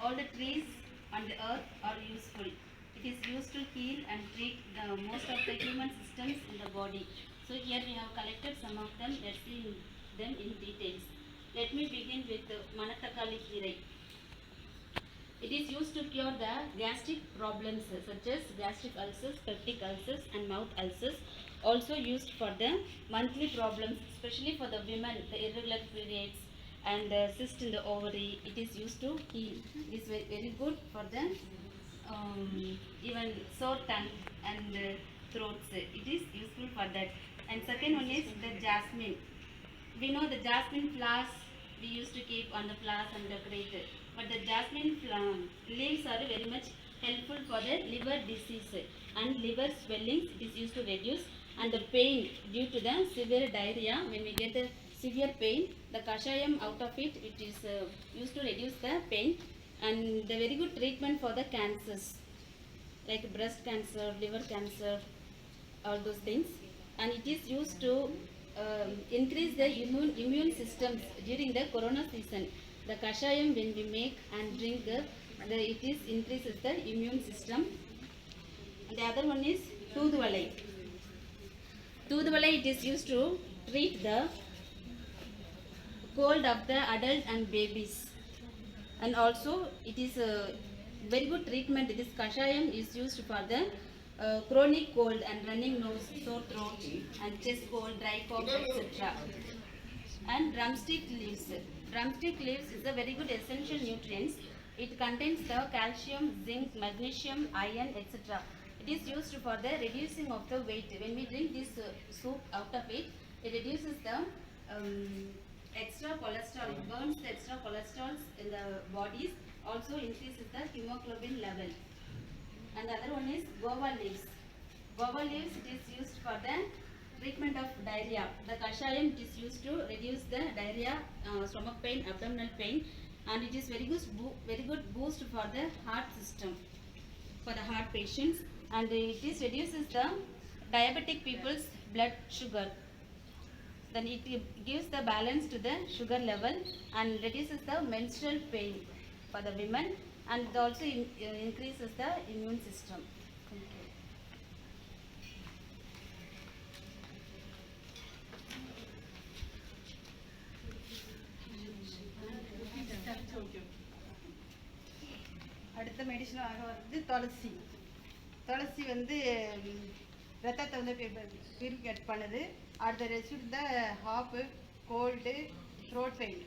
All the trees on the earth are useful. It is used to heal and treat the most of the human systems in the body. So here we have collected some of them. Let's see them in details. Let me begin with Manatakali Kirai. It is used to cure the gastric problems such as gastric ulcers, peptic ulcers and mouth ulcers. Also used for the monthly problems, especially for the women, the irregular periods and the cyst in the ovary. It is used to heal. It is very good for the even sore tongue and throats. It is useful for that. And second one is the jasmine. We know the jasmine flowers we used to keep on the flowers and decorate it. But the jasmine leaves are very much helpful for the liver disease and liver swellings. It is used to reduce and the pain due to the severe diarrhea. When we get the severe pain, the kashayam out of it, it is used to reduce the pain and the very good treatment for the cancers like breast cancer, liver cancer, all those things. And it is used to increase the immune systems during the corona season. The kashayam when we make and drink, it is increases the immune system. And the other one is Toothvalai. Toothvalai, it is used to treat the cold of the adult and babies. And also it is a very good treatment. This kashayam is used for the chronic cold and running nose, sore throat and chest cold, dry cough, etc. And drumstick leaves. Drumstick leaves is a very good essential nutrients. It contains the calcium, zinc, magnesium, iron, etc. It is used for the reducing of the weight. When we drink this soup out of it, it reduces the extra cholesterol. It burns the extra cholesterol in the bodies. Also increases the hemoglobin level. And the other one is guava leaves. Guava leaves, it is used for the treatment of diarrhea. The kashayam, it is used to reduce the diarrhea, stomach pain, abdominal pain, and it is very good boost for the heart system, for the heart patients, and it is reduces the diabetic people's blood sugar. Then it gives the balance to the sugar level and reduces the menstrual pain for the women, and it also increases the immune system. Thank you. அடுத்த மெடிசனாக வந்து துளசி. துளசி வந்து ரத்தத்தை வந்து purified பண்ணுது. அடுத்த ரெஸ்ட் த ஹாப்பு, கோல்டு, த்ரோட் பெயின்,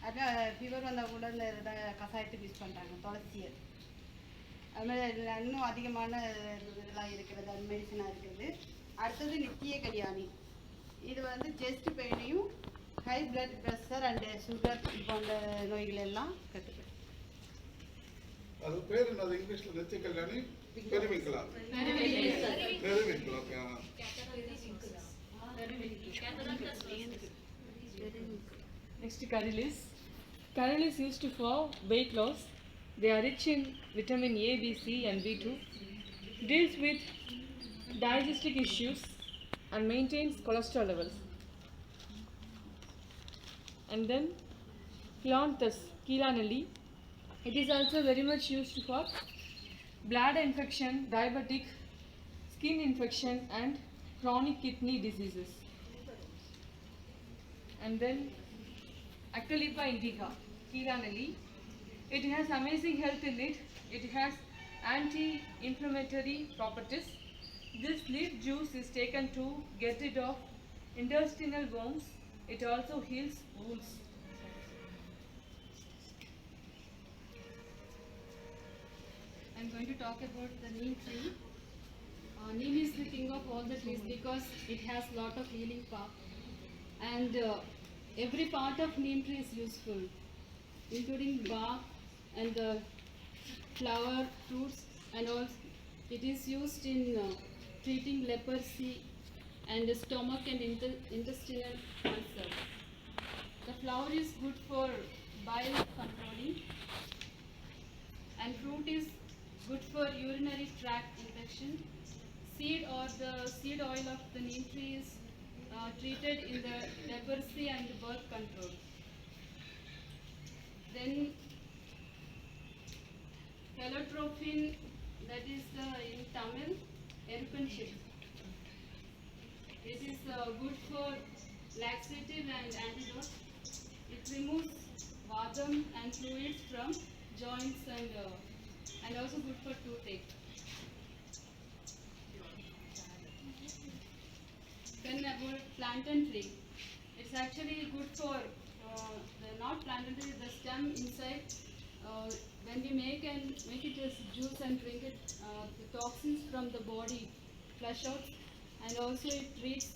அதனால் ஃபீவர் வந்தால் கூட இந்த கஷாயத்துக்கு யூஸ் பண்ணுறாங்க துளசியை. அதுமாதிரி இன்னும் அதிகமான இதெல்லாம் இருக்கிறது, அது மெடிசனாக இருக்குது. அடுத்தது நித்திய கல்யாணி. இது வந்து செஸ்ட் பெயினையும் high blood pressure and sugar போன்ற நோய்கள் எல்லாம் கட்டுப்படுது. அது பேர் என்னது இங்கிலீஷ்ல? நித்திய Kalyani, பெருமிக்கலா, பெருமிக்கலா. Next, Curry. Curry is used for weight loss. They are rich in vitamin A, B, C and B2. Deals with digestive issues and maintains cholesterol levels. And then Cleanthes, Keelanelli. It is also very much used for bladder infection, diabetic, skin infection and chronic kidney diseases. And then Actolipa indica, Keelanelli. It has amazing health in it. It has anti-inflammatory properties. This leaf juice is taken to get rid of intestinal worms. It also heals wounds. I'm going to talk about the neem tree. Neem is the king of all the trees because it has lot of healing power, and every part of neem tree is useful, including bark and the flower, fruits, and also it is used in treating leprosy and stomach and intestinal ulcer. The flower is good for bile controlling, and fruit is good for urinary tract infection. Seed or the seed oil of the neem tree is treated in the leprosy and birth control. Then Calotropin, that is in Tamil, Erpenship. It is good for laxative and antidote. It removes vadam and fluids from joints and also good for toothache. Then about plantain tree. It's actually good for the not plantain tree, the stem inside. When we make it as juice and drink it, the toxins from the body flush out, and also it treats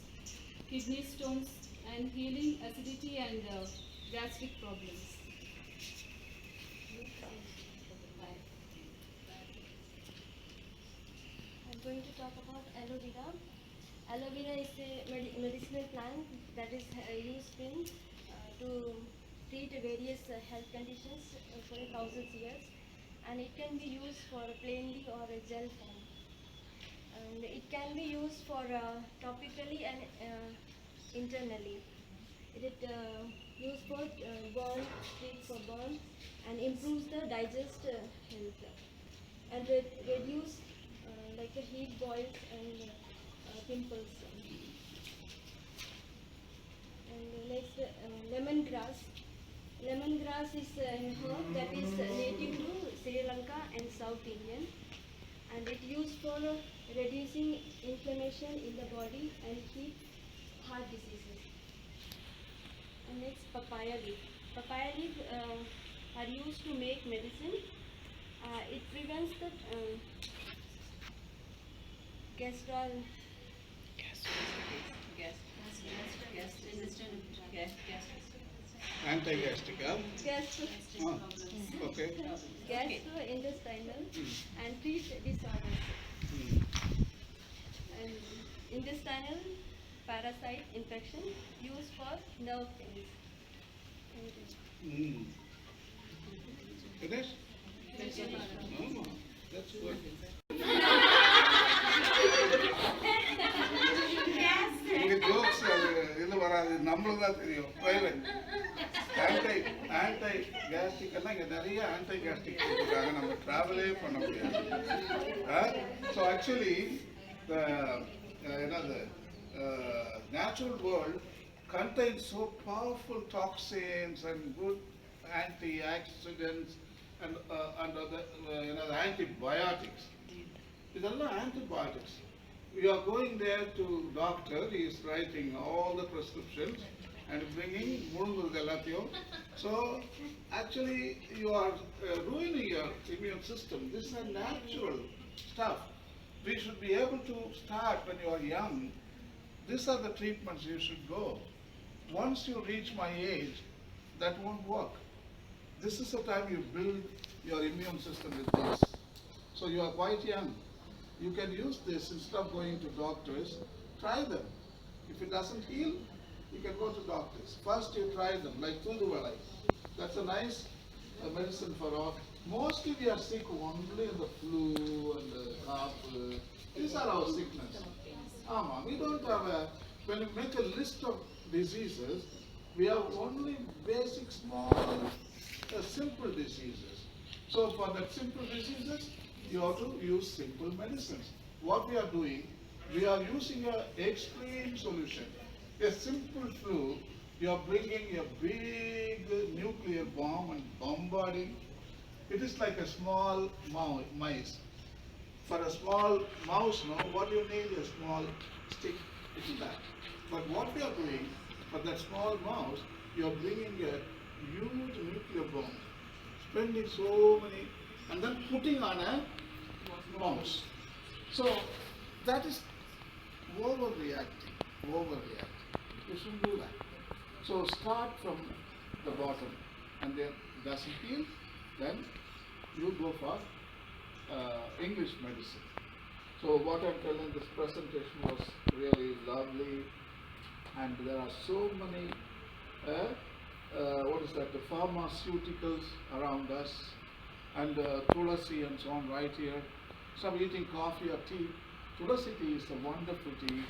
kidney stones and healing acidity and gastric problems. I'm going to talk about aloe vera. Aloe vera is a medicinal plant that is used in to treat various health conditions for 1,000 years, and it can be used for plainly or a gel form. And it can be used for topically and internally. It used for burn, treats for burn, and improves the digest health, and reduce like the heat boils and pimples. And next, lemongrass. Lemongrass is a herb that is native to Sri Lanka and South Indian, and it used for reducing inflammation in the body and keep heart diseases. And next, papaya leaf. Papaya leaf are used to make medicine. It prevents the gastral Anti-gastric, huh? gastro Okay. gastrointestinal and treat disorders. And intestinal parasite infection used for nerve pains. Mm. Finish? No, that's good. இங்க jokes இது வராது, நம்மளுக்கு தான் தெரியும். Anti gastric எல்லாம் இங்க நிறைய anti gastric கொடுத்துருக்காங்க, நம்ம டிராவலே பண்ண முடியாது. ஸோ ஆக்சுவலி என்னது natural world contains so powerful toxins and good antioxidants and the antibiotics. இதெல்லாம் antibiotics. We are going there to doctor, he is writing all the prescriptions and bringing mulungu எல்லாத்தையும். So actually you are ruining your immune system. This is a natural stuff. We should be able to start when you are young. These are the treatments you should go. Once you reach my age, that won't work. This is the time you build your immune system with this. So you are quite young. You can use this instead of going to doctors. Try them. If it doesn't heal, you can go to doctors. First you try them, like Tunduvalai. That's a nice medicine for all. Mostly we are sick only in the flu and the cough. These are our sickness. We don't have when you make a list of diseases, we have only basic, small, simple diseases. So for the simple diseases, you have to use simple medicines. What we are doing, we are using an extreme solution. A simple flu, you are bringing a big nuclear bomb and bombarding. It is like a small mice. For a small mouse, what you need is a small stick, it's that. But what we are doing, for that small mouse, you are bringing a huge nuclear bomb, spending so many, and then putting on a mouse. So that is overreacting. You shouldn't do that. So start from the bottom, and then doesn't heal, then you go for English medicine. So what I'm telling, this presentation was really lovely, and there are so many the pharmaceuticals around us, and tulasi and so on right here. Some eating coffee or tea. Tulasi tea is a wonderful tea,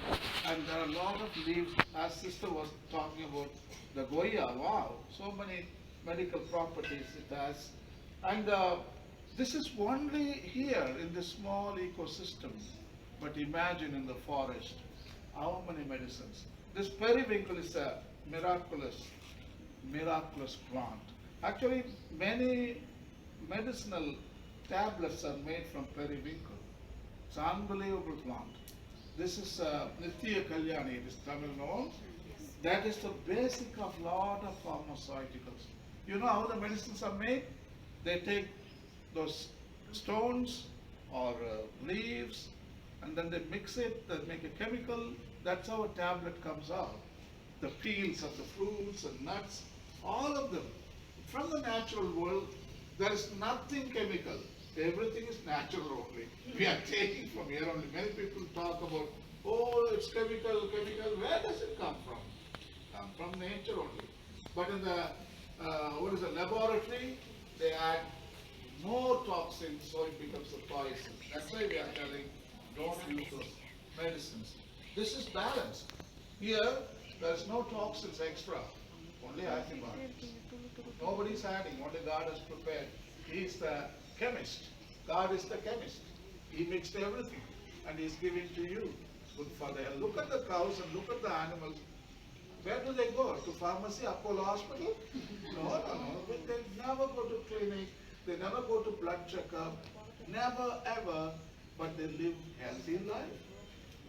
and there are a lot of leaves, as sister was talking about the Goya. Wow, so many medical properties it has. And This is only here in this small ecosystem. But imagine in the forest, how many medicines. This periwinkle is a miraculous plant. Actually, many medicinal tablets are made from periwinkle. It's an unbelievable plant. This is Nitya Kalyani, it is Tamil known. That is the basic of lot of pharmaceuticals. You know how the medicines are made? They take those stones or leaves, and then they mix it, they make a chemical. That's how a tablet comes out. The peels of the fruits and nuts, all of them. From the natural world, there is nothing chemical. Everything is natural only. We are taking from here only. Many people talk about, oh, it's chemical. Where does it come from? Come from nature only. But in the laboratory, they add more toxins, so it becomes a poison. That's why we are telling, don't use those medicines. This is balanced. Here, there's no toxins extra, only antibiotics. Nobody's adding, only God has prepared. He is the chemist. God is the chemist. He mixed everything and He's giving to you. Good for the health. Look at the cows and look at the animals. Where do they go? To pharmacy, Apollo hospital? No. They never go to clinic. They never go to blood checkup. Never ever. But they live healthy life.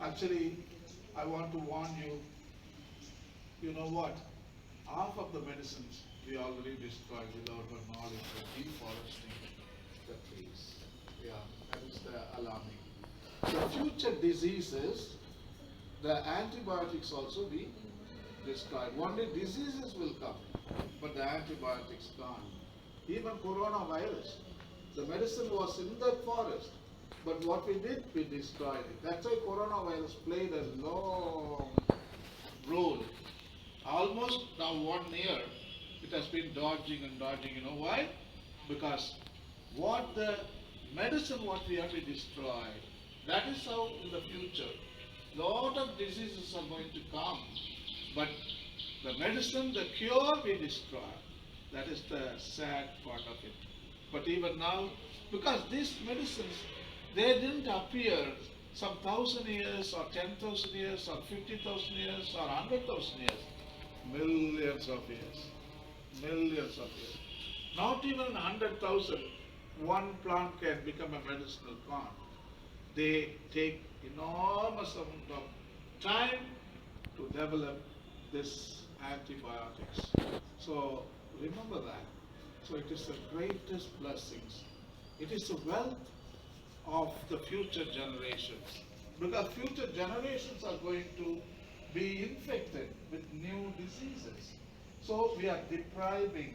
Actually, I want to warn you. You know what? Half of the medicines we already destroyed without our knowledge of deforesting the trees. Yeah, that is the alarming. The future diseases, the antibiotics also be destroyed. Only diseases will come, but the antibiotics gone. Even coronavirus, the medicine was in the forest, but what we did, we destroyed it. That's why coronavirus played a long role. Almost now 1 year, it has been dodging. You know why? Because what the medicine what we have to destroy, that is how in the future, lot of diseases are going to come. But the medicine, the cure we destroy. That is the sad part of it. But even now, because these medicines, they didn't appear some 1,000 years or 10,000 years or 50,000 years or 100,000 years. Millions of years. Not even 100,000, one plant can become a medicinal plant. They take enormous amount of time to develop this antibiotics. So remember that. So it is the greatest blessings. It is the wealth of the future generations. Because future generations are going to be infected with new diseases. So we are depriving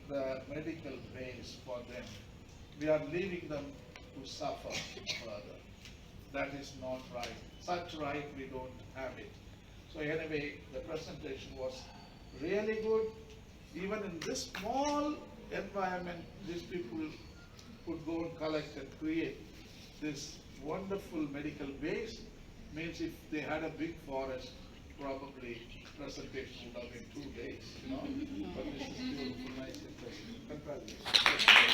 the medical base for them. We are leaving them to suffer further. That is not right. Such right we don't have it. So anyway, the presentation was really good. Even in this small environment, these people could go and collect and create this wonderful medical base. Means if they had a big forest, probably presentation would have been 2 days, you know. But this is beautiful, nice, interesting. Congratulations.